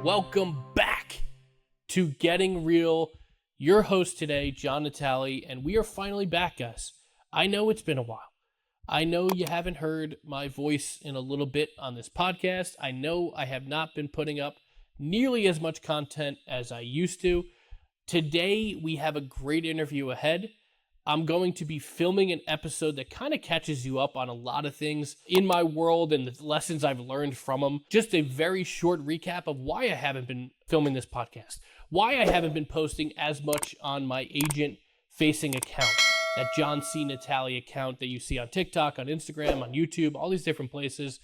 Welcome back to Getting Real. Your host today, John Natale, and we are finally back, guys. I know it's been a while. I know you haven't heard my voice in a little bit on this podcast. I know I have not been putting up nearly as much content as I used to. Today, we have a great interview ahead. I'm going to be filming an episode that kind of catches you up on a lot of things in my world and the lessons I've learned from them. Just a very short recap of why I haven't been filming this podcast, why I haven't been posting as much on my agent-facing account, that John C. Natale account that you see on TikTok, on Instagram, on YouTube, all these different places,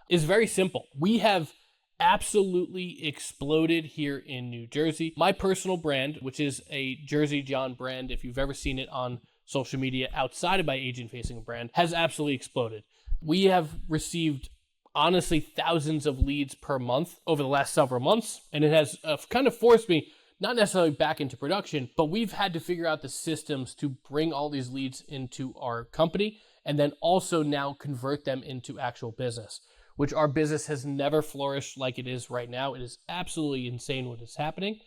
is very simple. We have absolutely exploded here in New Jersey. My personal brand, which is a Jersey John brand, if you've ever seen it on social media outside of my agent-facing brand, has absolutely exploded. We have received, honestly, thousands of leads per month over the last several months, and it has kind of forced me, not necessarily back into production, but we've had to figure out the systems to bring all these leads into our company and then also now convert them into actual business, which our business has never flourished like it is right now. It is absolutely insane what is happening.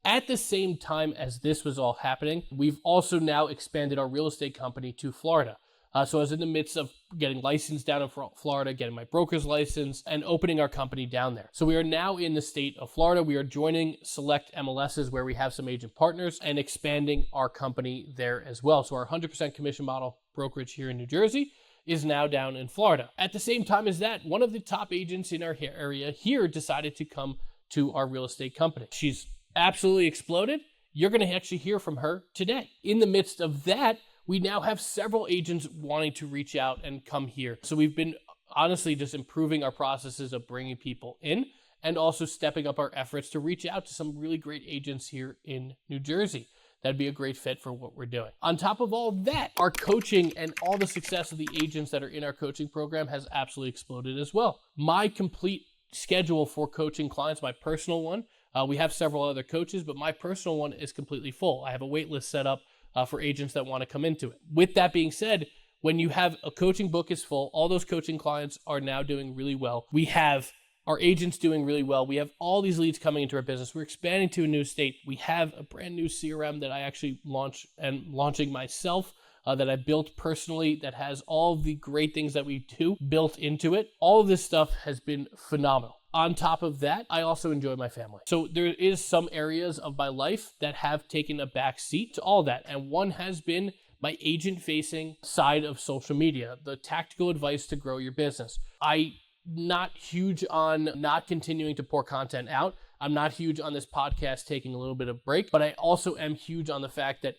At the same time as this was all happening, we've also now expanded our real estate company to Florida. So I was in the midst of getting licensed down in Florida, getting my broker's license, and opening our company down there. So we are now in the state of Florida. We are joining select MLSs where we have some agent partners and expanding our company there as well. So our 100% commission model brokerage here in New Jersey is now down in Florida. At the same time as that, one of the top agents in our area here decided to come to our real estate company. She's absolutely exploded. You're going to actually hear from her today. In the midst of that, we now have several agents wanting to reach out and come here. So we've been honestly just improving our processes of bringing people in and also stepping up our efforts to reach out to some really great agents here in New Jersey. That'd be a great fit for what we're doing. On top of all that, our coaching and all the success of the agents that are in our coaching program has absolutely exploded as well. My complete schedule for coaching clients, my personal one, we have several other coaches, but my personal one is completely full. I have a wait list set up for agents that want to come into it. With that being said, when you have a coaching book is full, all those coaching clients are now doing really well. We have our agents doing really well. We have all these leads coming into our business. We're expanding to a new state. We have a brand new CRM that I actually launching myself, that I built personally, that has all the great things that we do built into it. All of this stuff has been phenomenal. On top of that, I also enjoy my family. So there is some areas of my life that have taken a back seat to all that. And one has been my agent-facing side of social media, the tactical advice to grow your business. I'm not huge on not continuing to pour content out. I'm not huge on this podcast taking a little bit of break, but I also am huge on the fact that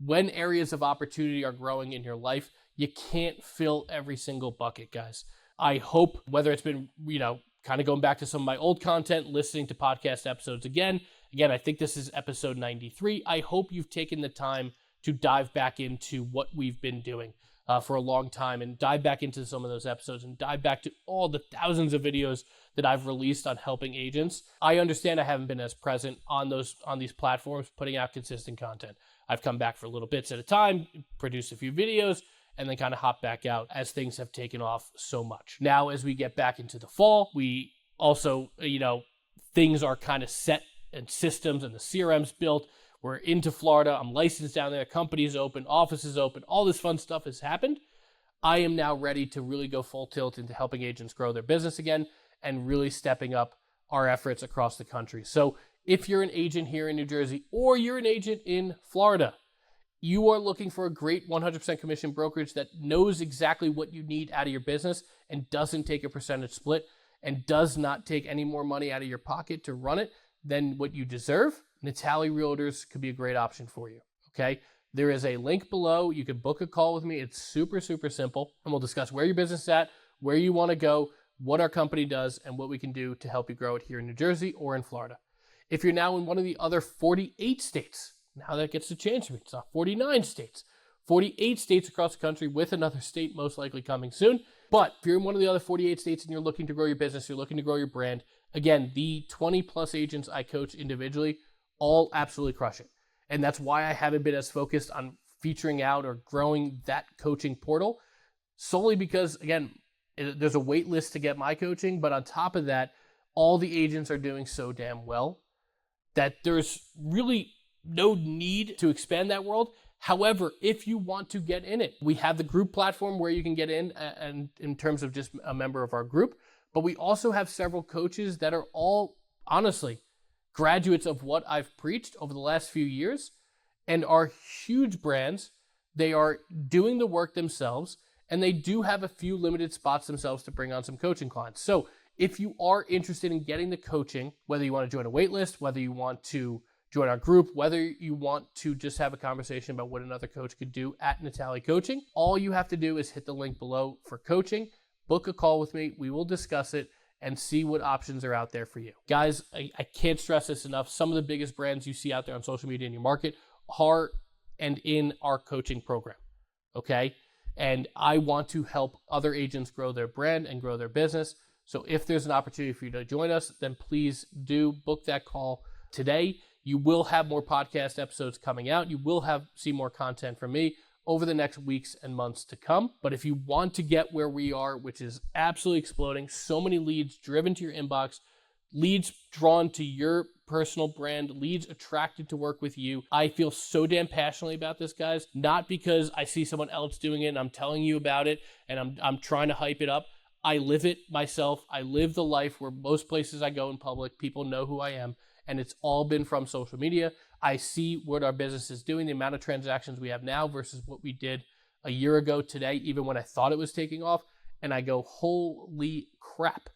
when areas of opportunity are growing in your life, you can't fill every single bucket, guys. I hope, whether it's been, kind of going back to some of my old content, listening to podcast episodes again, I think this is episode 93. I hope you've taken the time to dive back into what we've been doing for a long time and dive back into some of those episodes and dive back to all the thousands of videos that I've released on helping agents. I understand I haven't been as present on these platforms, putting out consistent content. I've come back for little bits at a time, produced a few videos, and then kind of hop back out as things have taken off so much. Now, as we get back into the fall, we also, things are kind of set and systems and the CRM's built. We're into Florida. I'm licensed down there. Company's open, offices open. All this fun stuff has happened. I am now ready to really go full tilt into helping agents grow their business again and really stepping up our efforts across the country. So if you're an agent here in New Jersey or you're an agent in Florida, you are looking for a great 100% commission brokerage that knows exactly what you need out of your business and doesn't take a percentage split and does not take any more money out of your pocket to run it than what you deserve, Natale Realtors could be a great option for you, okay? There is a link below. You can book a call with me. It's super, super simple, and we'll discuss where your business is at, where you want to go, what our company does, and what we can do to help you grow it here in New Jersey or in Florida. If you're now in one of the other 48 states, now that gets to change for me. It's not 49 states. 48 states across the country with another state most likely coming soon. But if you're in one of the other 48 states and you're looking to grow your business, you're looking to grow your brand, again, the 20 plus agents I coach individually all absolutely crush it. And that's why I haven't been as focused on featuring out or growing that coaching portal, solely because, again, There's a wait list to get my coaching, but on top of that, all the agents are doing so damn well that there's really no need to expand that world. However, if you want to get in it, we have the group platform where you can get in, and in terms of just a member of our group, but we also have several coaches that are all, honestly, graduates of what I've preached over the last few years and are huge brands. They are doing the work themselves, and they do have a few limited spots themselves to bring on some coaching clients. So if you are interested in getting the coaching, whether you want to join a wait list, whether you want to join our group, whether you want to just have a conversation about what another coach could do at Natale Coaching, all you have to do is hit the link below for coaching, book a call with me. We will discuss it and see what options are out there for you. Guys, I can't stress this enough. Some of the biggest brands you see out there on social media in your market are and in our coaching program, okay? And I want to help other agents grow their brand and grow their business. So if there's an opportunity for you to join us, then please do book that call today. You will have more podcast episodes coming out. You will see more content from me over the next weeks and months to come. But if you want to get where we are, which is absolutely exploding, so many leads driven to your inbox, leads drawn to your personal brand, leads attracted to work with you. I feel so damn passionately about this, guys, not because I see someone else doing it and I'm telling you about it and I'm trying to hype it up. I live it myself. I live the life where most places I go in public, people know who I am, and it's all been from social media. I see what our business is doing, the amount of transactions we have now versus what we did a year ago today, even when I thought it was taking off, and I go, holy crap,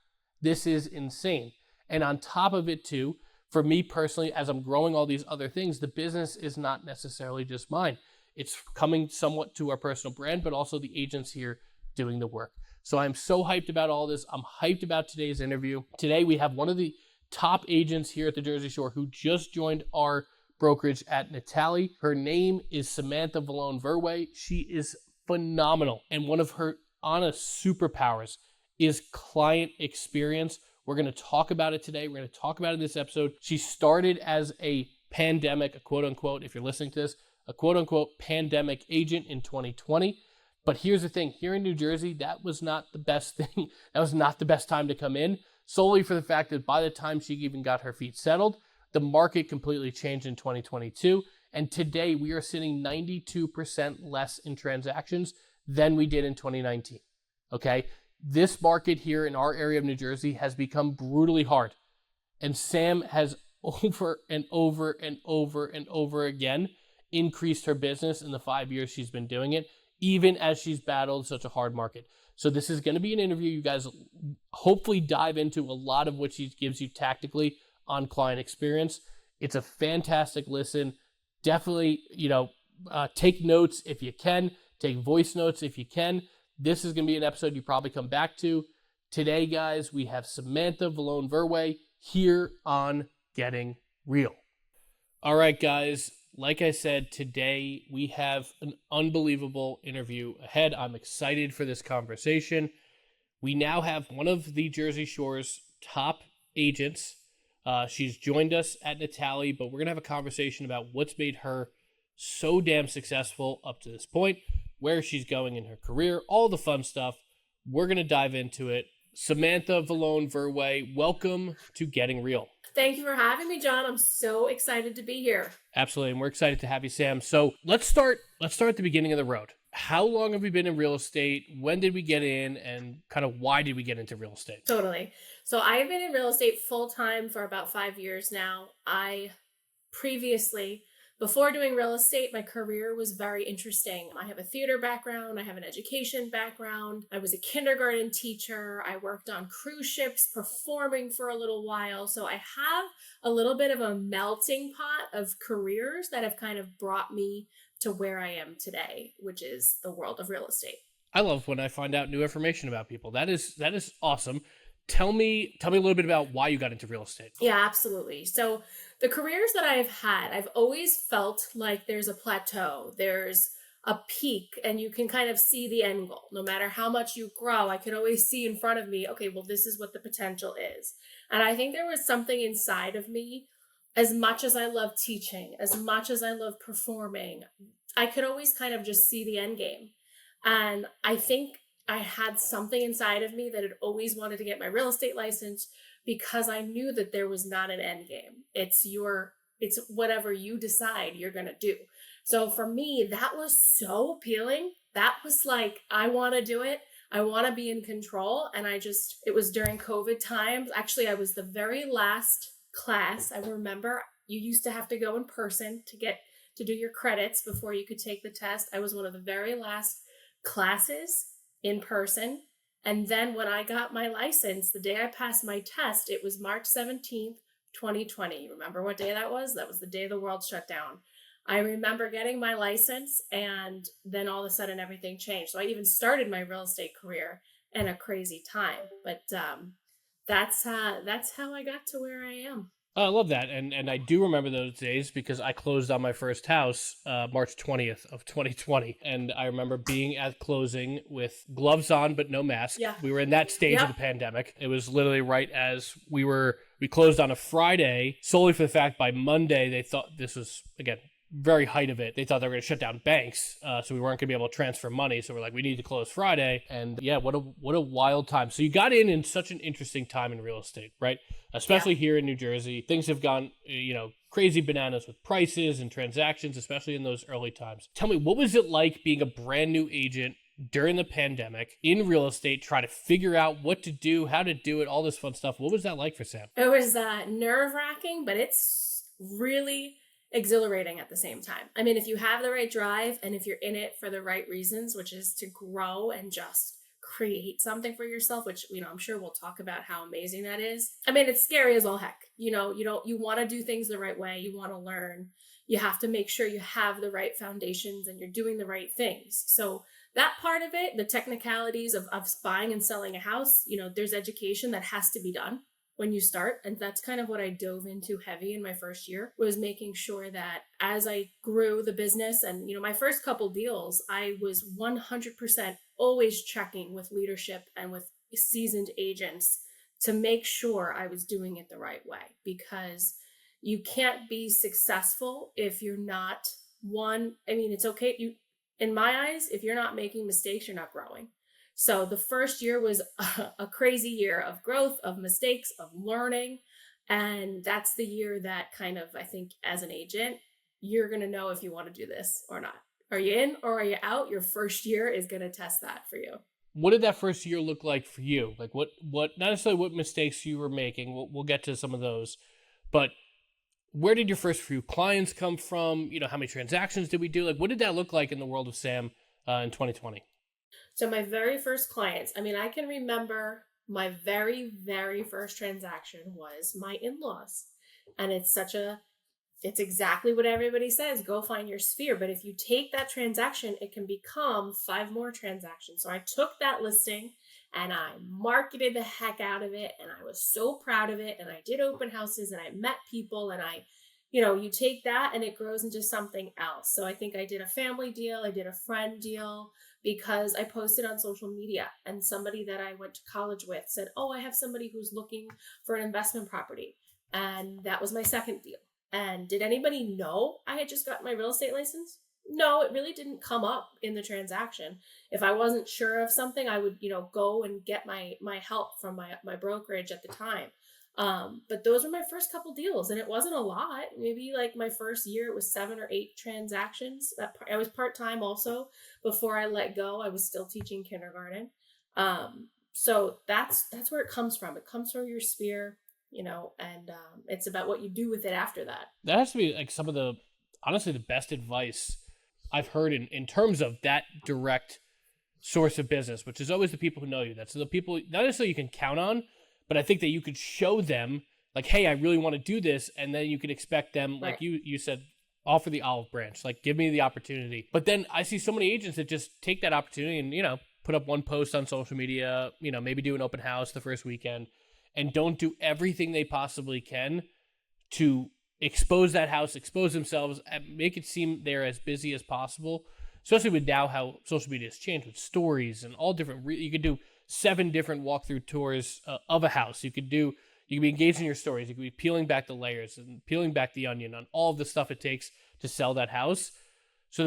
this is insane. And on top of it too, for me personally, as I'm growing all these other things, the business is not necessarily just mine. It's coming somewhat to our personal brand, but also the agents here doing the work. So I'm so hyped about all this. I'm hyped about today's interview. Today we have one of the top agents here at the Jersey Shore who just joined our brokerage at Natale. Her name is Samantha Vallone Verwey. She is phenomenal. And one of her honest superpowers is client experience. We're going to talk about it today. We're going to talk about it in this episode. She started as a pandemic, a quote unquote, if you're listening to this, a quote unquote pandemic agent in 2020. But here's the thing, here in New Jersey, that was not the best thing. That was not the best time to come in, solely for the fact that by the time she even got her feet settled, the market completely changed in 2022. And today we are sitting 92% less in transactions than we did in 2019. Okay. This market here in our area of New Jersey has become brutally hard. And Sam has over and over and over and over again increased her business in the 5 years she's been doing it, even as she's battled such a hard market. So this is going to be an interview. You guys hopefully dive into a lot of what she gives you tactically on client experience. It's a fantastic listen. Definitely, take notes if you can. Take voice notes if you can. This is going to be an episode you probably come back to. Today, guys, we have Samantha Vallone Verwey here on Getting Real. All right, guys. Like I said, today we have an unbelievable interview ahead. I'm excited for this conversation. We now have one of the Jersey Shore's top agents. She's joined us at Natale, but we're going to have a conversation about what's made her so damn successful up to this point, where she's going in her career, all the fun stuff. We're going to dive into it. Samantha Vallone Verwey, welcome to Getting Real. Thank you for having me, John. I'm so excited to be here. Absolutely, and we're excited to have you, Sam. So let's start at the beginning of the road. How long have we been in real estate? When did we get in, and kind of why did we get into real estate? Totally. So I've been in real estate full-time for about 5 years now. I previously, before doing real estate, my career was very interesting. I have a theater background. I have an education background. I was a kindergarten teacher. I worked on cruise ships, performing for a little while. So I have a little bit of a melting pot of careers that have kind of brought me to where I am today, which is the world of real estate. I love when I find out new information about people. That is awesome. Tell me a little bit about why you got into real estate. Yeah, absolutely. So the careers that I've had, I've always felt like there's a plateau, there's a peak, and you can kind of see the end goal. No matter how much you grow, I could always see in front of me, okay, well, this is what the potential is. And I think there was something inside of me, as much as I love teaching, as much as I love performing, I could always kind of just see the end game. And I think I had something inside of me that had always wanted to get my real estate license because I knew that there was not an end game. It's whatever you decide you're going to do. So for me, that was so appealing. That was like, I want to do it. I want to be in control. And it was during COVID times. Actually, I was the very last class. I remember you used to have to go in person to do your credits before you could take the test. I was one of the very last classes in person. And then when I got my license, the day I passed my test, it was March 17th, 2020. Remember what day that was? That was the day the world shut down. I remember getting my license, and then all of a sudden everything changed. So I even started my real estate career in a crazy time. But that's how I got to where I am. I love that, and I do remember those days because I closed on my first house March 20th of 2020, and I remember being at closing with gloves on but no mask. Yeah. We were in that stage of the pandemic. It was literally right as we closed on a Friday, solely for the fact by Monday they thought this was, again, very height of it, they thought they were going to shut down banks, so we weren't going to be able to transfer money. So we're like, we need to close Friday. And yeah, what a wild time. So you got in such an interesting time in real estate, right? Especially here in New Jersey. Things have gone, crazy bananas with prices and transactions, especially in those early times. Tell me, what was it like being a brand new agent during the pandemic in real estate, trying to figure out what to do, how to do it, all this fun stuff? What was that like for Sam? It was nerve-wracking, but it's really exhilarating at the same time. I mean, if you have the right drive and if you're in it for the right reasons, which is to grow and just create something for yourself, which, I'm sure we'll talk about how amazing that is. I mean, it's scary as all heck. You want to do things the right way. You want to learn. You have to make sure you have the right foundations and you're doing the right things. So that part of it, the technicalities of buying and selling a house, there's education that has to be done when you start. And that's kind of what I dove into heavy in my first year, was making sure that as I grew the business and, my first couple deals, I was 100% always checking with leadership and with seasoned agents to make sure I was doing it the right way, because you can't be successful if you're not it's okay. In my eyes, if you're not making mistakes, you're not growing. So the first year was a crazy year of growth, of mistakes, of learning. And that's the year that kind of, I think, as an agent, you're going to know if you want to do this or not. Are you in or are you out? Your first year is going to test that for you. What did that first year look like for you? Like what not necessarily what mistakes you were making. We'll get to some of those, but where did your first few clients come from? How many transactions did we do? Like, what did that look like in the world of Sam in 2020? So my very first clients, I can remember my very, very first transaction was my in-laws. And it's exactly what everybody says, go find your sphere. But if you take that transaction, it can become 5 more transactions. So I took that listing and I marketed the heck out of it. And I was so proud of it. And I did open houses and I met people and you take that and it grows into something else. So I think I did a family deal. I did a friend deal because I posted on social media and somebody that I went to college with said, oh, I have somebody who's looking for an investment property. And that was my second deal. And did anybody know I had just got my real estate license? No, it really didn't come up in the transaction. If I wasn't sure of something, I would, go and get my help from my brokerage at the time. But those were my first couple deals, and it wasn't a lot. Maybe like my first year, it was 7 or 8 transactions. I was part-time also. Before I let go, I was still teaching kindergarten. So that's where it comes from. It comes from your sphere, and it's about what you do with it after that. That has to be like some of honestly, the best advice I've heard in terms of that direct source of business, which is always the people who know you. That's the people, not necessarily you can count on, but I think that you could show them like, hey, I really want to do this. And then you can expect them, like you said, offer the olive branch, like give me the opportunity. But then I see so many agents that just take that opportunity and, put up one post on social media, maybe do an open house the first weekend and don't do everything they possibly can to expose that house, expose themselves, and make it seem they're as busy as possible. Especially with now how social media has changed with stories and all different, you could do 7 different walkthrough tours of a house. You could be engaged in your stories. You could be peeling back the layers and peeling back the onion on all of the stuff it takes to sell that house. So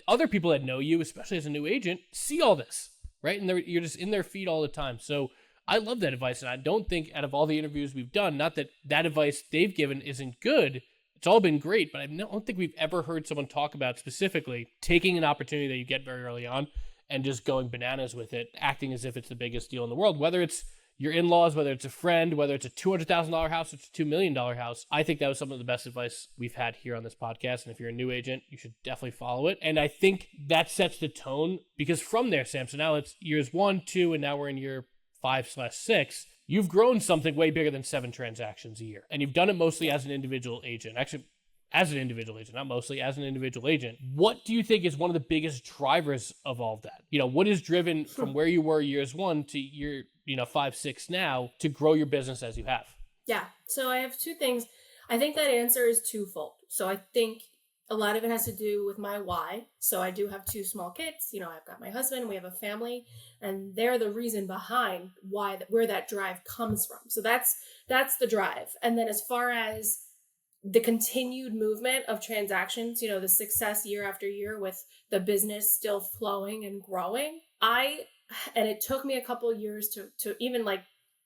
other people that know you, especially as a new agent, see all this. right? And you're just in their feed all the time. So I love that advice. And I don't think out of all the interviews we've done, not that that advice they've given isn't good. It's all been great, but I don't think we've ever heard someone talk about specifically taking an opportunity that you get very early on and just going bananas with it, acting as if it's the biggest deal in the world, whether it's your in-laws, whether it's a friend, whether it's a $200,000 house, it's a $2 million house. I think that was some of the best advice we've had here on this podcast. And if you're a new agent, you should definitely follow it. And I think that sets the tone, because from there, Sam, so now it's years 1, 2, and now we're in year 5/6. You've grown something way bigger than 7 transactions a year. And you've done it mostly as an individual agent. Actually, as an individual agent, not mostly, as an individual agent. What do you think is one of the biggest drivers of all of that? What is driven from where you were years 1 to year 5, 6 now to grow your business as you have? Yeah. So I have 2 things. I think that answer is twofold. So I think a lot of it has to do with my why. So I do have 2 small kids. I've got my husband, we have a family, and they're the reason behind where that drive comes from. So that's the drive. And then as far as the continued movement of transactions, the success year after year with the business still flowing and growing, and it took me a couple years to even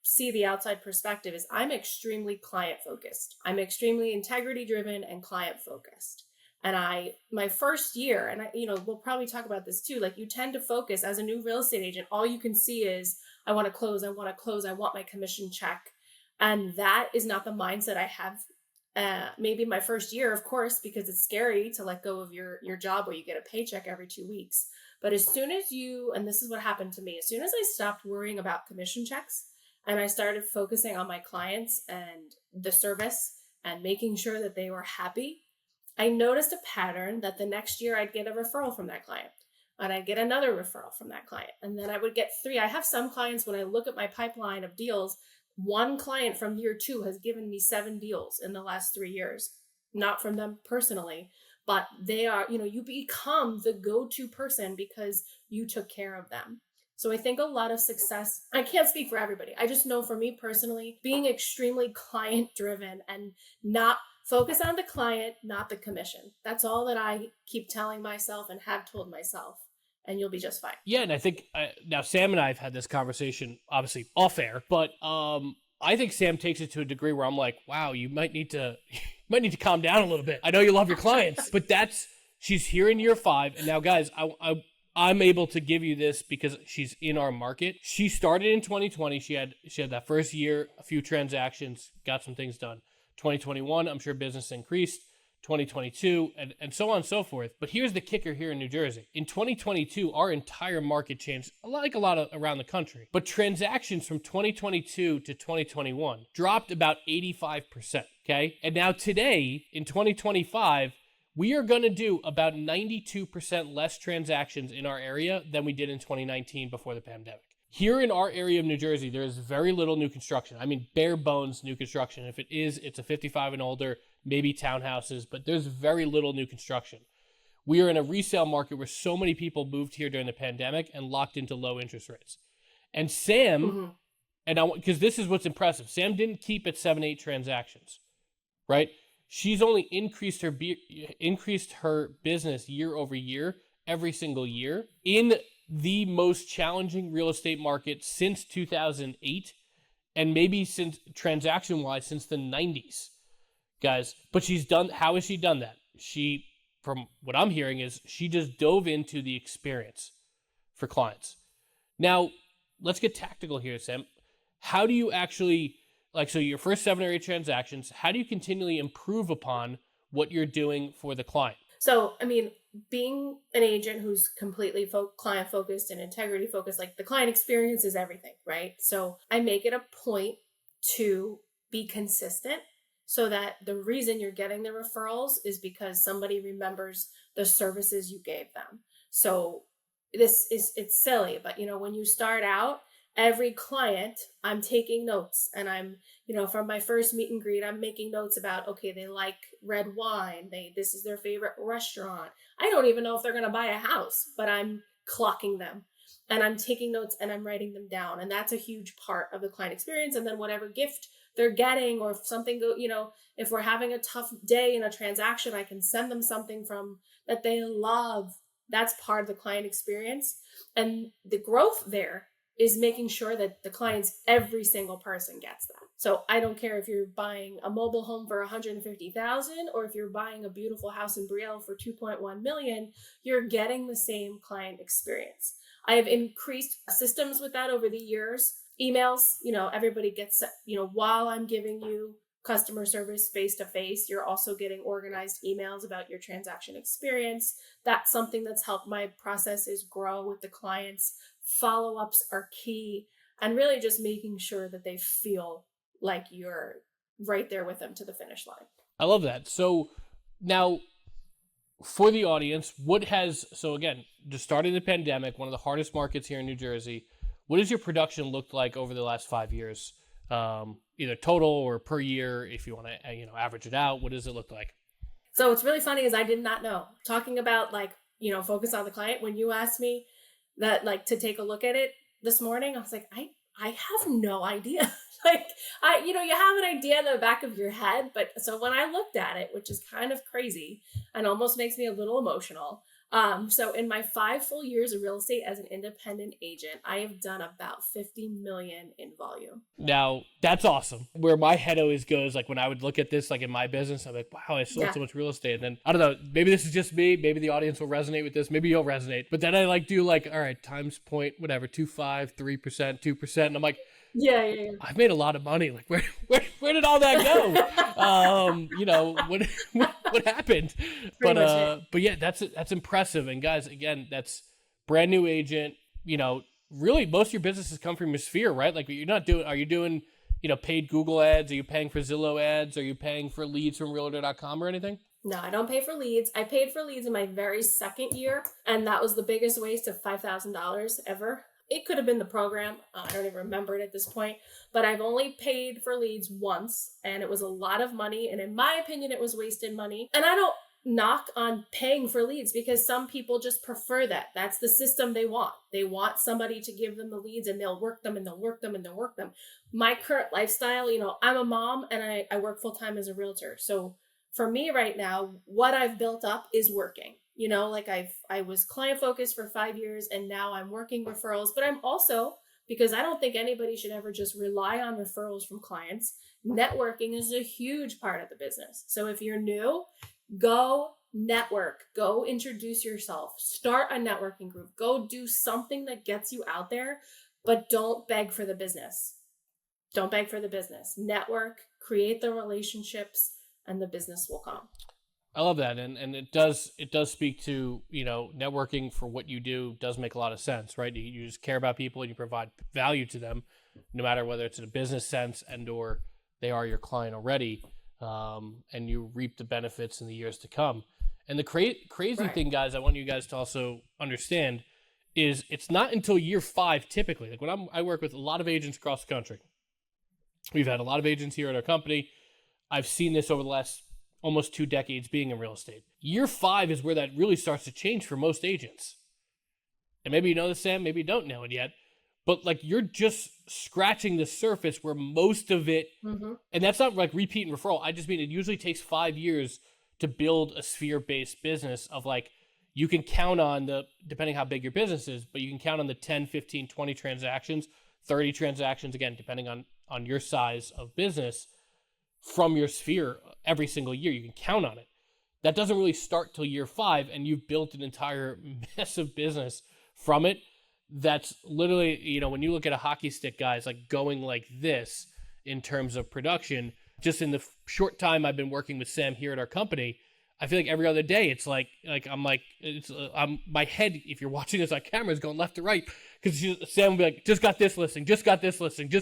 see the outside perspective, is I'm extremely client focused. I'm extremely integrity driven and client focused. And my first year, and we'll probably talk about this too, you tend to focus as a new real estate agent, all you can see is, I want to close, I want my commission check. And that is not the mindset I have. Maybe my first year, of course, because it's scary to let go of your job where you get a paycheck every 2 weeks. But as soon as and this is what happened to me, as soon as I stopped worrying about commission checks and I started focusing on my clients and the service and making sure that they were happy, I noticed a pattern that the next year I'd get a referral from that client, and I'd get another referral from that client. And then I would get 3. I have some clients, when I look at my pipeline of deals, one client from year 2 has given me 7 deals in the last 3 years, not from them personally, but they are, you become the go-to person because you took care of them. So I think a lot of success, I can't speak for everybody. I just know for me personally, being extremely client driven and not focus on the client, not the commission. That's all that I keep telling myself and have told myself. And you'll be just fine. Yeah, and I think now Sam and I have had this conversation, obviously off air, but I think Sam takes it to a degree where I'm like, wow, you might need to calm down a little bit. I know you love your clients, but she's here in year 5, and now guys, I'm able to give you this because she's in our market. She started in 2020. She had that first year, a few transactions, got some things done. 2021, I'm sure business increased. 2022, and so on and so forth. But here's the kicker here in New Jersey. In 2022, our entire market changed, like a lot around the country. But transactions from 2022 to 2021 dropped about 85%, okay? And now today, in 2025, we are going to do about 92% less transactions in our area than we did in 2019 before the pandemic. Here in our area of New Jersey, there is very little new construction. I mean, bare bones new construction. If it is, it's a 55 and older, maybe townhouses, but there's very little new construction. We are in a resale market where so many people moved here during the pandemic and locked into low interest rates. And Sam, because this is what's impressive, Sam didn't keep at 7-8 transactions, right? She's only increased her business year over year, every single year, in the most challenging real estate market since 2008, and maybe since transaction-wise since the 90s, guys. But how has she done that? She, from what I'm hearing, is she just dove into the experience for clients. Now, let's get tactical here, Sam. How do you actually, so your first 7 or 8 transactions, how do you continually improve upon what you're doing for the client? So, I mean, being an agent who's completely client focused and integrity focused, the client experience is everything, right? So I make it a point to be consistent so that the reason you're getting the referrals is because somebody remembers the services you gave them. So it's silly, but when you start out, every client, I'm taking notes, and I'm, from my first meet and greet, I'm making notes about, okay, they like red wine. This is their favorite restaurant. I don't even know if they're going to buy a house, but I'm clocking them, and I'm taking notes and I'm writing them down. And that's a huge part of the client experience. And then whatever gift they're getting, or if something if we're having a tough day in a transaction, I can send them something that they love That's part of the client experience. And the growth there is making sure that the clients, every single person gets that. So I don't care if you're buying a mobile home for 150,000 or if you're buying a beautiful house in Brielle for 2.1 million, you're getting the same client experience. I have increased systems with that over the years. Emails, everybody gets, while I'm giving you customer service face to face, you're also getting organized emails about your transaction experience. That's something that's helped my processes grow with the clients. Follow-ups are key, and really just making sure that they feel like you're right there with them to the finish line. I love that. So now for the audience, again, just starting the pandemic, one of the hardest markets here in New Jersey, what does your production look like over the last 5 years? Either total or per year, if you want to, average it out, what does it look like? So what's really funny is I did not know. Talking about focus on the client, when you asked me that to take a look at it this morning, I was like, I have no idea. You have an idea in the back of your head, but so when I looked at it, which is kind of crazy and almost makes me a little emotional. So in my 5 full years of real estate as an independent agent, I have done about 50 million in volume. Now, that's awesome. Where my head always goes, when I would look at this, in my business, I'm like, wow, I sold so much real estate. And then, I don't know, maybe this is just me. Maybe the audience will resonate with this. Maybe you'll resonate. But then I do all right, times point, whatever, 2.5, 3%, 2%. And I'm like, yeah. I've made a lot of money. Where did all that go? What happened? But yeah, that's impressive. And guys, again, that's brand new agent. Really, most of your businesses come from your sphere, right? You're not doing. Are you doing, paid Google ads? Are you paying for Zillow ads? Are you paying for leads from Realtor.com or anything? No, I don't pay for leads. I paid for leads in my very second year, and that was the biggest waste of $5,000 ever. It could have been the program. I don't even remember it at this point, but I've only paid for leads once, and it was a lot of money. And in my opinion, it was wasted money. And I don't knock on paying for leads because some people just prefer that. That's the system they want. They want somebody to give them the leads, and they'll work them and they'll work them and they'll work them. My current lifestyle, I'm a mom and I work full time as a realtor. So for me right now, what I've built up is working. I was client focused for 5 years, and now I'm working referrals, but I'm also, because I don't think anybody should ever just rely on referrals from clients, networking is a huge part of the business. So if you're new, go network, go introduce yourself, start a networking group, go do something that gets you out there, but don't beg for the business. Don't beg for the business. Network, create the relationships, and the business will come. I love that, and it does speak to, networking for what you do does make a lot of sense, right? You just care about people and you provide value to them, no matter whether it's in a business sense and or they are your client already, and you reap the benefits in the years to come. And the crazy thing, guys, I want you guys to also understand is it's not until year 5 typically. When I work with a lot of agents across the country. We've had a lot of agents here at our company. I've seen this over the last almost 2 decades being in real estate. Year 5 is where that really starts to change for most agents. And maybe you know this, Sam, maybe you don't know it yet, but you're just scratching the surface where most of it, and that's not repeat and referral. I just mean it usually takes 5 years to build a sphere-based business of you can count on depending how big your business is, but you can count on the 10, 15, 20 transactions, 30 transactions, again, depending on your size of business, from your sphere every single year. You can count on it. That doesn't really start till year 5, and you've built an entire massive business from it. That's literally, when you look at a hockey stick, guys, going like this in terms of production, just in the short time I've been working with Sam here at our company, I feel like every other day it's my head, if you're watching this on camera, is going left to right, because Sam will be like, just got this listing, just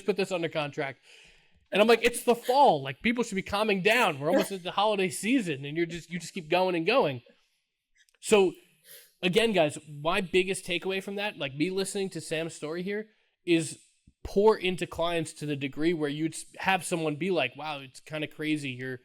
put this under contract. And I'm like, it's the fall. People should be calming down. We're almost at the holiday season, and you just keep going and going. So, again, guys, my biggest takeaway from that, me listening to Sam's story here, is pour into clients to the degree where you'd have someone be like, wow, it's kind of crazy you're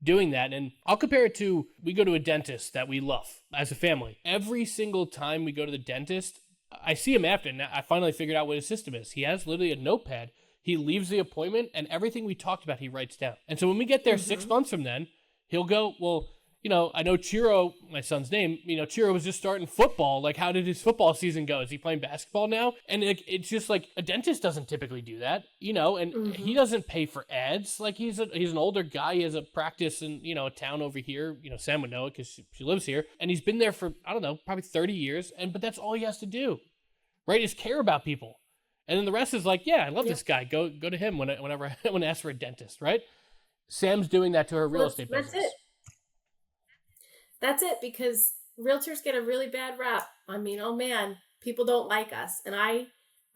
doing that. And I'll compare it to, we go to a dentist that we love as a family. Every single time we go to the dentist, I see him after, and I finally figured out what his system is. He has literally a notepad. He leaves the appointment, and everything we talked about, he writes down. And so when we get there 6 months from then, he'll go, well, I know Chiro, my son's name, Chiro was just starting football. Like, how did his football season go? Is he playing basketball now? And it's just like a dentist doesn't typically do that, and he doesn't pay for ads. Like, he's an older guy. He has a practice in, a town over here. Sam would know it because she lives here. And he's been there for, I don't know, probably 30 years. But that's all he has to do, right? Is care about people. And then the rest is like, yeah, I love this guy. Go to him whenever I want to ask for a dentist, right? Sam's doing that to her real estate business. That's it, because realtors get a really bad rap. I mean, oh man, people don't like us. And I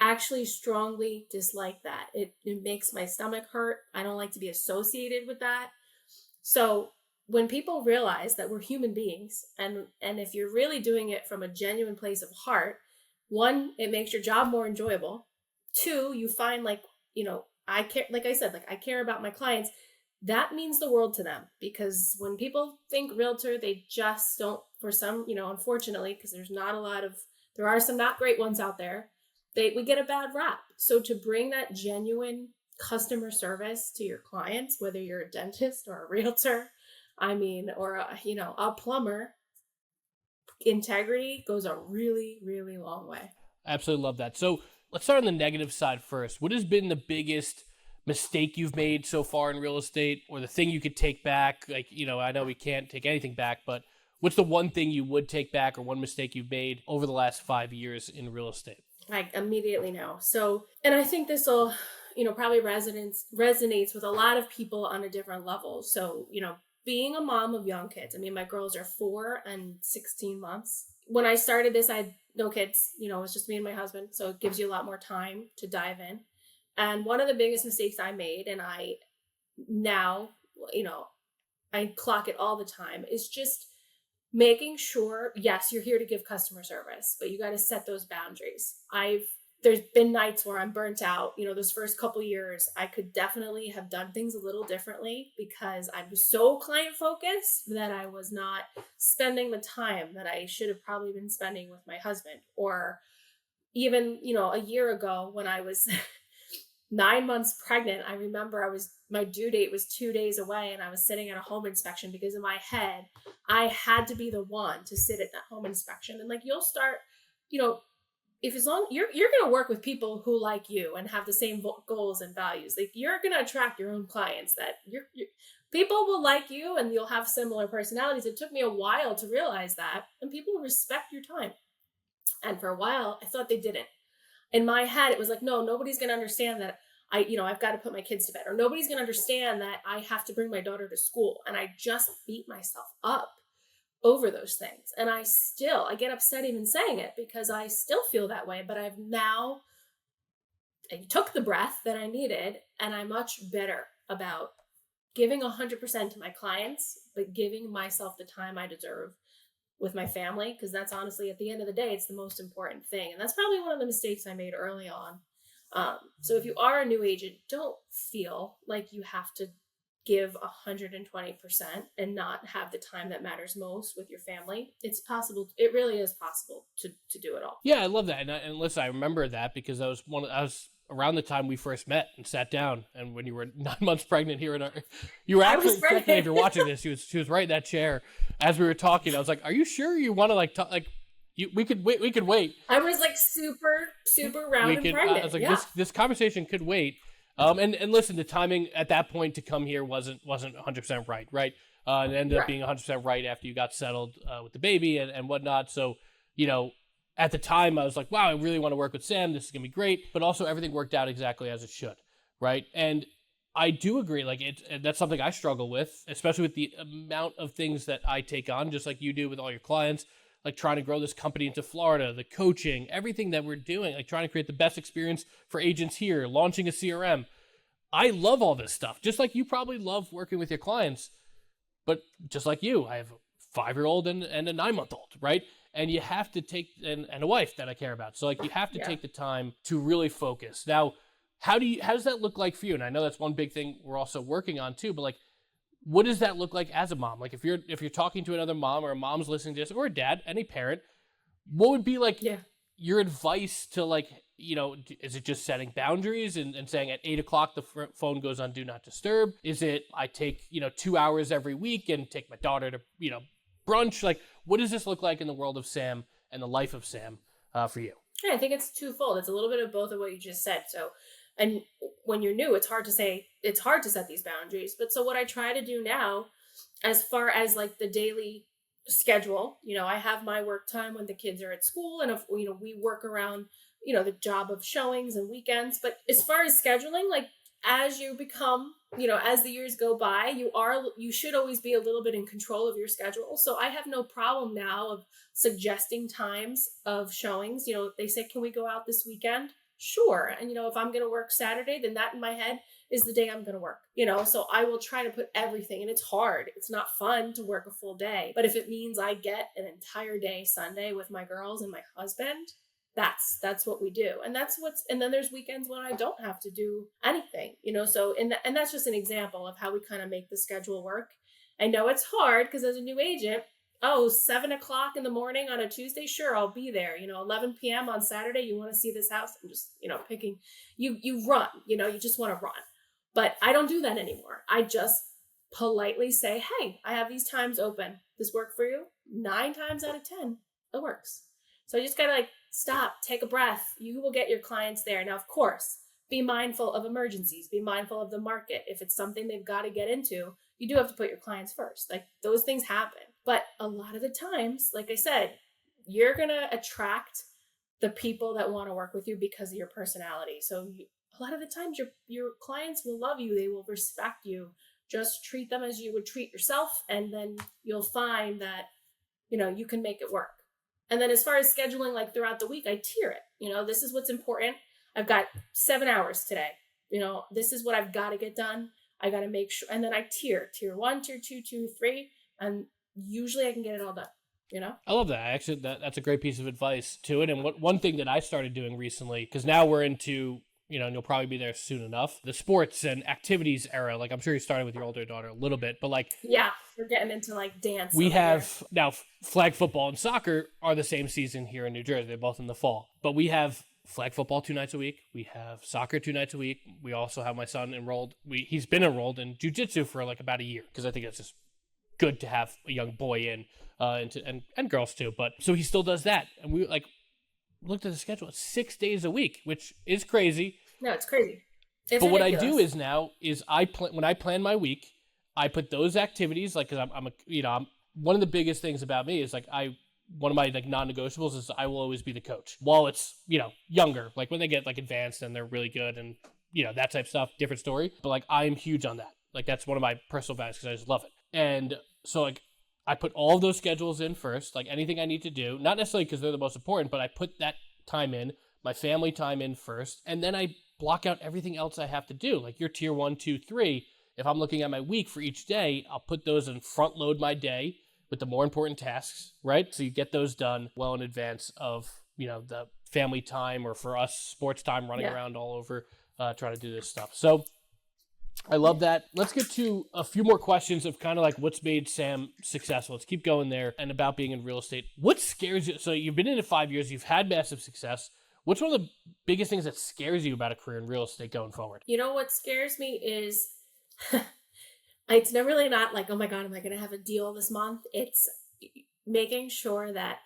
actually strongly dislike that. It makes my stomach hurt. I don't like to be associated with that. So when people realize that we're human beings, and if you're really doing it from a genuine place of heart, one, it makes your job more enjoyable. Two, you find I care, like I said, I care about my clients. That means the world to them, because when people think realtor, they just don't, for some, unfortunately, because there are some not great ones out there, we get a bad rap. So to bring that genuine customer service to your clients, whether you're a dentist or a realtor, or a plumber, integrity goes a really, really long way. Absolutely love that. So let's start on the negative side first. What has been the biggest mistake you've made so far in real estate, or the thing you could take back? I know we can't take anything back, but what's the one thing you would take back, or one mistake you've made over the last 5 years in real estate? I immediately know. So, and I think this will, probably resonates with a lot of people on a different level. So, being a mom of young kids, my girls are 4 and 16 months. When I started this, I had no kids, it was just me and my husband. So it gives you a lot more time to dive in. And one of the biggest mistakes I made, and I now, I clock it all the time, is just making sure, yes, you're here to give customer service, but you got to set those boundaries. There's been nights where I'm burnt out. Those first couple years, I could definitely have done things a little differently, because I was so client focused that I was not spending the time that I should have probably been spending with my husband. Or even, a year ago when I was 9 months pregnant, I remember my due date was 2 days away, and I was sitting at a home inspection, because in my head, I had to be the one to sit at that home inspection. And you'll start, if as long you're going to work with people who like you and have the same goals and values, you're going to attract your own clients, that people will like you and you'll have similar personalities. It took me a while to realize that, and people respect your time. And for a while, I thought they didn't. In my head, it was like, no, nobody's going to understand that I've got to put my kids to bed, or nobody's going to understand that I have to bring my daughter to school. And I just beat myself up over those things. And I get upset even saying it, because I still feel that way, but I took the breath that I needed, and I'm much better about giving 100% to my clients, but giving myself the time I deserve with my family, because that's honestly, at the end of the day, it's the most important thing. And that's probably one of the mistakes I made early on. So if you are a new agent, don't feel like you have to give 120% and not have the time that matters most with your family. It's possible. It really is possible to do it all. Yeah, I love that. And listen, I remember that because I was around the time we first met and sat down, and when you were 9 months pregnant here you were actually, if you're watching this, she was right in that chair as we were talking. I was like, are you sure you want to talk? We could wait. I was super round and pregnant. I was like, this conversation could wait. And listen, the timing at that point to come here wasn't 100% right? It ended up being 100% right after you got settled with the baby and whatnot. So, at the time I was like, wow, I really want to work with Sam. This is gonna be great. But also everything worked out exactly as it should, right? And I do agree. That's something I struggle with, especially with the amount of things that I take on, just like you do with all your clients. Trying to grow this company into Florida, the coaching, everything that we're doing, trying to create the best experience for agents here, launching a CRM. I love all this stuff, just like you probably love working with your clients. But just like you, I have a 5-year-old and a 9-month-old, right? And you have to take, and a wife that I care about. So you have to take the time to really focus. Now, how does that look like for you? And I know that's one big thing we're also working on too, but what does that look like as a mom? If you're talking to another mom, or a mom's listening to this, or a dad, any parent, what would be your advice to is it just setting boundaries and saying at 8 o'clock the phone goes on do not disturb? Is it I take 2 hours every week and take my daughter to brunch? Like, what does this look like in the world of Sam and the life of Sam for you? Yeah, I think it's twofold. It's a little bit of both of what you just said. So, and when you're new, it's hard to set these boundaries. But so what I try to do now, as far as like the daily schedule, I have my work time when the kids are at school, and if we work around the job of showings and weekends. But as far as scheduling, like as you become, as the years go by, you should always be a little bit in control of your schedule. So I have no problem now of suggesting times of showings. They say, can we go out this weekend? Sure. And if I'm going to work Saturday, then that in my head is the day I'm going to work, so I will try to put everything, and it's hard. It's not fun to work a full day, but if it means I get an entire day Sunday with my girls and my husband, that's what we do. And and then there's weekends when I don't have to do anything, so, and that's just an example of how we kind of make the schedule work. I know it's hard because as a new agent, 7 o'clock in the morning on a Tuesday, sure, I'll be there. 11 p.m. on Saturday, you want to see this house? I'm just, picking, you run, you just want to run. But I don't do that anymore. I just politely say, hey, I have these times open. This work for you? 9 times out of 10, it works. So I just got to stop, take a breath. You will get your clients there. Now, of course, be mindful of emergencies, be mindful of the market. If it's something they've got to get into, you do have to put your clients first. Like those things happen. But a lot of the times, like I said, you're going to attract the people that want to work with you because of your personality. So a lot of the times your clients will love you. They will respect you. Just treat them as you would treat yourself. And then you'll find that, you can make it work. And then as far as scheduling, like throughout the week, I tier it. This is what's important. I've got 7 hours today. This is what I've got to get done. I got to make sure. And then I tier 1, tier 2, 2, 3. And usually I can get it all done. I love that. Actually, that's a great piece of advice to it. And one thing that I started doing recently, because now we're into, and you'll probably be there soon enough, the sports and activities era. Like I'm sure you started with your older daughter a little bit, but yeah, we're getting into dance. We have now flag football and soccer are the same season here in New Jersey. They're both in the fall, but we have flag football 2 nights a week. We have soccer 2 nights a week. We also have my son enrolled. He's been enrolled in jiu-jitsu for about a year because I think it's just good to have a young boy in and girls too. But so he still does that, and we looked at the schedule. It's 6 days a week, which is crazy. No, it's crazy. But what I do is when I plan my week, I put those activities because I'm one of the biggest things about me is one of my non-negotiables is I will always be the coach while it's younger. Like when they get advanced and they're really good and that type of stuff, different story. But I'm huge on that. That's one of my personal values because I just love it. And so I put all of those schedules in first, anything I need to do, not necessarily because they're the most important, but I put that time in, my family time in first, and then I block out everything else I have to do. Your tier 1, 2, 3. If I'm looking at my week for each day, I'll put those and front load my day with the more important tasks, right? So you get those done well in advance of, the family time or for us sports time running around all over trying to do this stuff. So I love that. Let's get to a few more questions of kind of what's made Sam successful. Let's keep going there and about being in real estate. What scares you? So you've been in it 5 years. You've had massive success. What's one of the biggest things that scares you about a career in real estate going forward? What scares me is it's never really not oh my God, am I going to have a deal this month? It's making sure that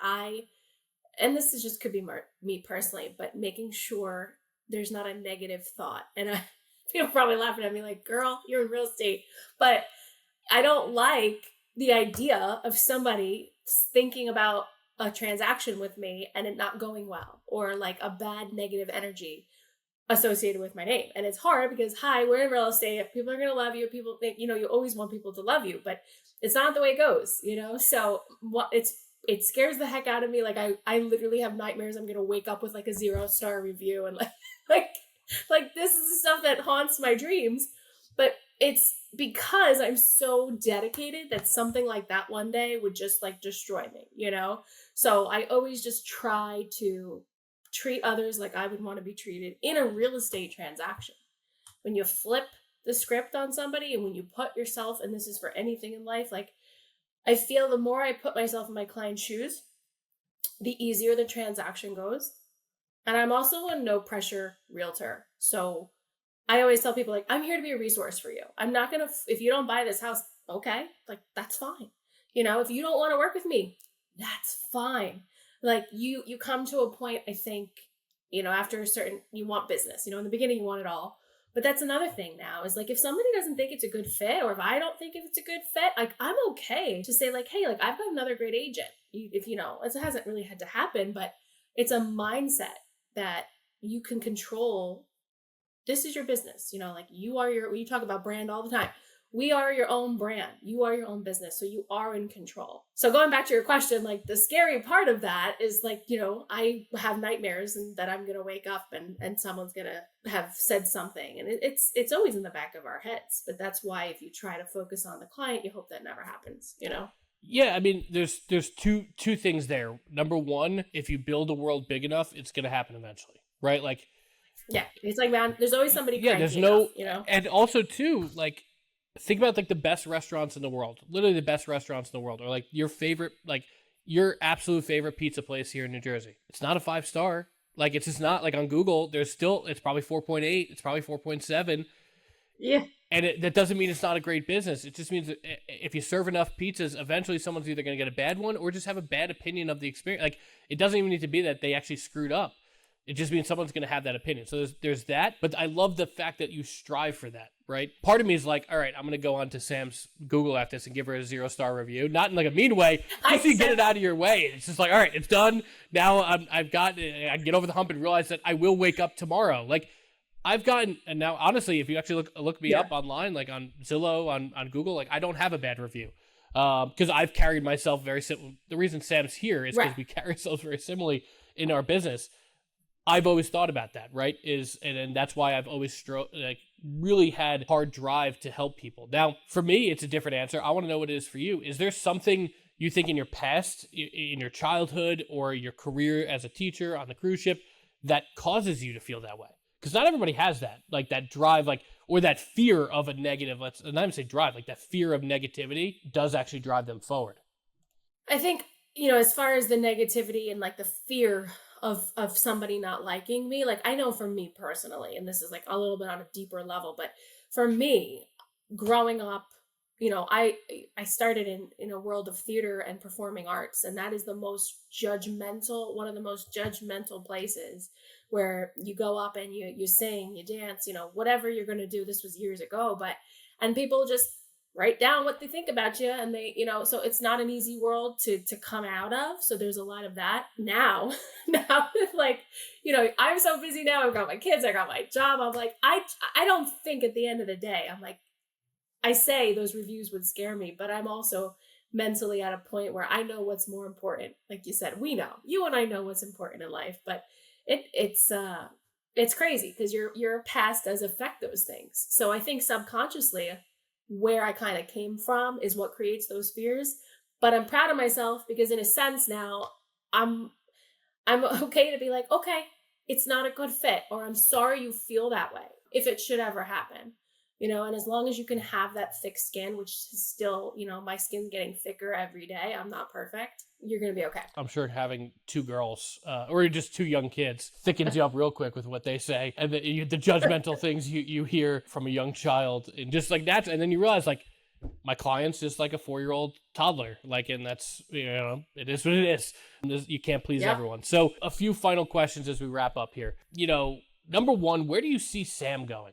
and this is just could be me personally, but making sure there's not a negative thought. And people probably laughing at me girl, you're in real estate. But I don't like the idea of somebody thinking about a transaction with me and it not going well, or a bad negative energy associated with my name. And it's hard because, hi, we're in real estate. People are going to love you. People think, you always want people to love you, but it's not the way it goes, So it scares the heck out of me. I literally have nightmares. I'm going to wake up with a 0-star review and this is the stuff that haunts my dreams. But it's because I'm so dedicated that something like that one day would just destroy me, So I always just try to treat others like I would want to be treated in a real estate transaction. When you flip the script on somebody and when you put yourself, and this is for anything in life, I feel the more I put myself in my client's shoes, the easier the transaction goes. And I'm also a no pressure realtor. So I always tell people, like, I'm here to be a resource for you. I'm not going to, if you don't buy this house, okay, like, that's fine. If you don't want to work with me, that's fine. Like, you come to a point, I think, after a certain, you want business, in the beginning, you want it all. But that's another thing now is like, if somebody doesn't think it's a good fit, or if I don't think if it's a good fit, like, I'm okay to say, like, hey, like, I've got another great agent. If, it hasn't really had to happen, but it's a mindset that you can control. This is your business, like, you talk about brand all the time. We are your own brand. You are your own business. So you are in control. So going back to your question, like, the scary part of that is, like, I have nightmares and that I'm going to wake up and someone's going to have said something. And it's always in the back of our heads. But that's why if you try to focus on the client, you hope that never happens. Yeah, I mean, there's two things there. Number one, if you build a world big enough, it's going to happen eventually, right? Like, yeah, it's like, man, there's always somebody yeah, cranky there's no, enough. and also too, like, think about like the best restaurants in the world, literally the best restaurants in the world, or like your favorite, like your absolute favorite pizza place here in New Jersey. It's not a 5-star. Like, it's just not. Like, on Google, it's probably 4.8, it's probably 4.7. Yeah. And that doesn't mean it's not a great business. It just means that if you serve enough pizzas, eventually someone's either going to get a bad one or just have a bad opinion of the experience. Like, it doesn't even need to be that they actually screwed up. It just means someone's going to have that opinion. So there's that. But I love the fact that you strive for that, right? Part of me is like, all right, I'm going to go on to Sam's Google after this and give her a 0-star review. Not in like a mean way, just so you get it out of your way. It's just like, all right, it's done. Now I can get over the hump and realize that I will wake up tomorrow. Like, I've gotten, and now honestly, if you actually look me up online, like on Zillow, on Google, like, I don't have a bad review. Because I've carried myself very similar. The reason Sam's here is because we carry ourselves very similarly in our business. I've always thought about that, right? And that's why I've always really had hard drive to help people. Now, for me, it's a different answer. I want to know what it is for you. Is there something you think in your past, in your childhood, or your career as a teacher on the cruise ship that causes you to feel that way? Because not everybody has that, like that drive, like, or that fear of a negative, let's not even say drive, like that fear of negativity does actually drive them forward. I think, as far as the negativity and like the fear of somebody not liking me, like, I know for me personally, and this is like a little bit on a deeper level, but for me, growing up, I started in a world of theater and performing arts, and that is one of the most judgmental places where you go up and you sing, you dance, whatever you're going to do. This was years ago, and people just write down what they think about you, and they, so it's not an easy world to come out of. So there's a lot of that now. Now, like, I'm so busy now. I've got my kids, I got my job. I'm like, I don't think at the end of the day, I'm like, I say those reviews would scare me, but I'm also mentally at a point where I know what's more important. Like you said, we know, you and I know what's important in life, but it's crazy because your past does affect those things. So I think subconsciously, where I kind of came from is what creates those fears. But I'm proud of myself because, in a sense, now I'm okay to be like, okay, it's not a good fit, or I'm sorry you feel that way if it should ever happen. And as long as you can have that thick skin, which is still, my skin's getting thicker every day. I'm not perfect. You're going to be okay. I'm sure having two girls or just two young kids thickens you up real quick with what they say, and the judgmental things you hear from a young child, and just like that. And then you realize, like, my client's just like a 4-year-old toddler, like, and that's, it is what it is. You can't please everyone. So a few final questions as we wrap up here. Number one, where do you see Sam going?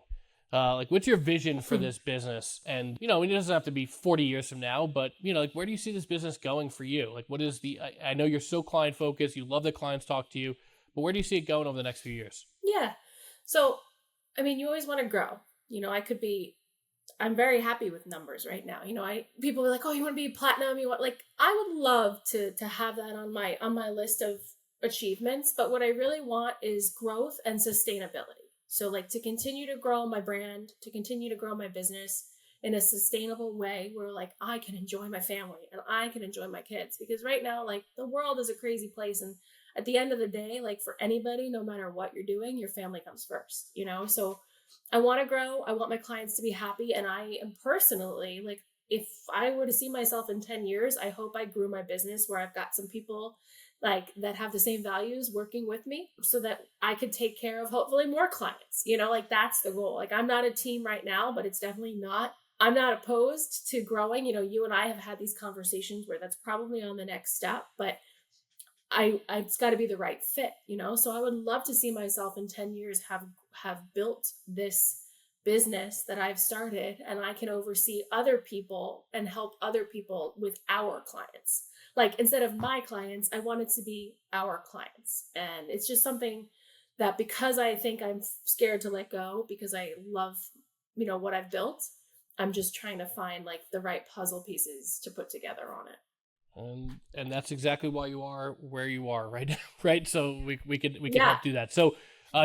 Like, what's your vision for this business? And, it doesn't have to be 40 years from now, but, like, where do you see this business going for you? Like, what is I know you're so client focused. You love that clients talk to you, but where do you see it going over the next few years? Yeah. So, I mean, you always want to grow. I'm very happy with numbers right now. People are like, oh, you want to be platinum? I would love to have that on my list of achievements. But what I really want is growth and sustainability. So, like, to continue to grow my brand, to continue to grow my business in a sustainable way where, like, I can enjoy my family and I can enjoy my kids. Because right now, like, the world is a crazy place. And at the end of the day, like, for anybody, no matter what you're doing, your family comes first, So I want to grow. I want my clients to be happy. And I am personally, like, if I were to see myself in 10 years, I hope I grew my business where I've got some people like that have the same values working with me so that I could take care of hopefully more clients. Like that's the goal. Like I'm not a team right now, but it's definitely not. I'm not opposed to growing. You and I have had these conversations where that's probably on the next step, but it's got to be the right fit, So I would love to see myself in 10 years have built this business that I've started, and I can oversee other people and help other people with our clients. Like instead of my clients, I want it to be our clients. And it's just something that, because I think I'm scared to let go because I love, what I've built, I'm just trying to find like the right puzzle pieces to put together on it. And that's exactly why you are where you are right now, right? So we can Yeah. help do that. So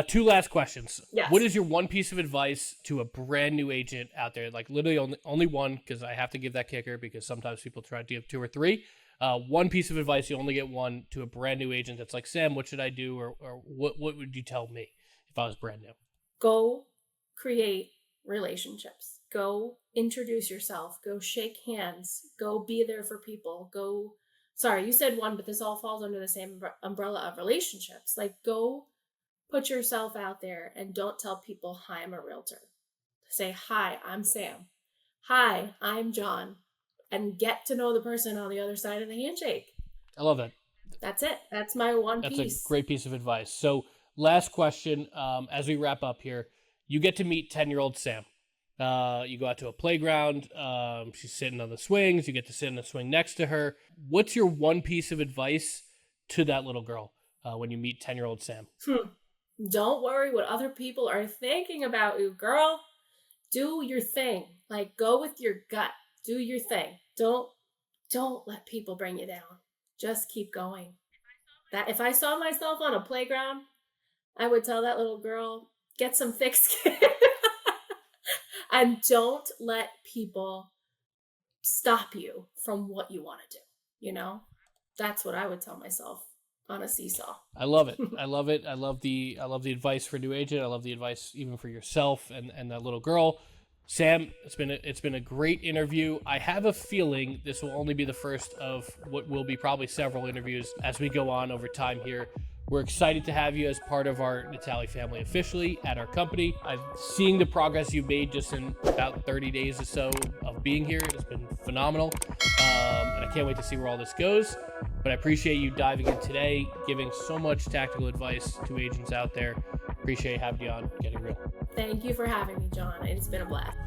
2 last questions. Yes. What is your one piece of advice to a brand new agent out there? Like literally only one, because I have to give that kicker because sometimes people try to give 2 or 3. One piece of advice, you only get one, to a brand new agent that's like, Sam, what should I do? Or what would you tell me if I was brand new? Go create relationships. Go introduce yourself. Go shake hands. Go be there for people. Sorry, you said one, but this all falls under the same umbrella of relationships. Like, go put yourself out there and don't tell people, hi, I'm a realtor. Say, hi, I'm Sam. Hi, I'm John. And get to know the person on the other side of the handshake. I love that. That's it. That's my one piece. That's a great piece of advice. So last question, as we wrap up here, you get to meet 10-year-old Sam. You go out to a playground. She's sitting on the swings. You get to sit in the swing next to her. What's your one piece of advice to that little girl when you meet 10-year-old Sam? Don't worry what other people are thinking about you, girl. Do your thing. Like, go with your gut. Do your thing. Don't let people bring you down. Just keep going. That if I saw myself on a playground, I would tell that little girl, get some thick skin. And don't let people stop you from what you want to do. That's what I would tell myself on a seesaw. I love it. I love it. I love the advice for a new agent. I love the advice even for yourself and that little girl. Sam, it's been a great interview. I have a feeling this will only be the first of what will be probably several interviews as we go on over time here. We're excited to have you as part of our Natale family officially at our company. I'm seeing the progress you've made just in about 30 days or so of being here. It's been phenomenal. And I can't wait to see where all this goes. But I appreciate you diving in today, giving so much tactical advice to agents out there. Appreciate having you on Getting Real. Thank you for having me, John. It's been a blast.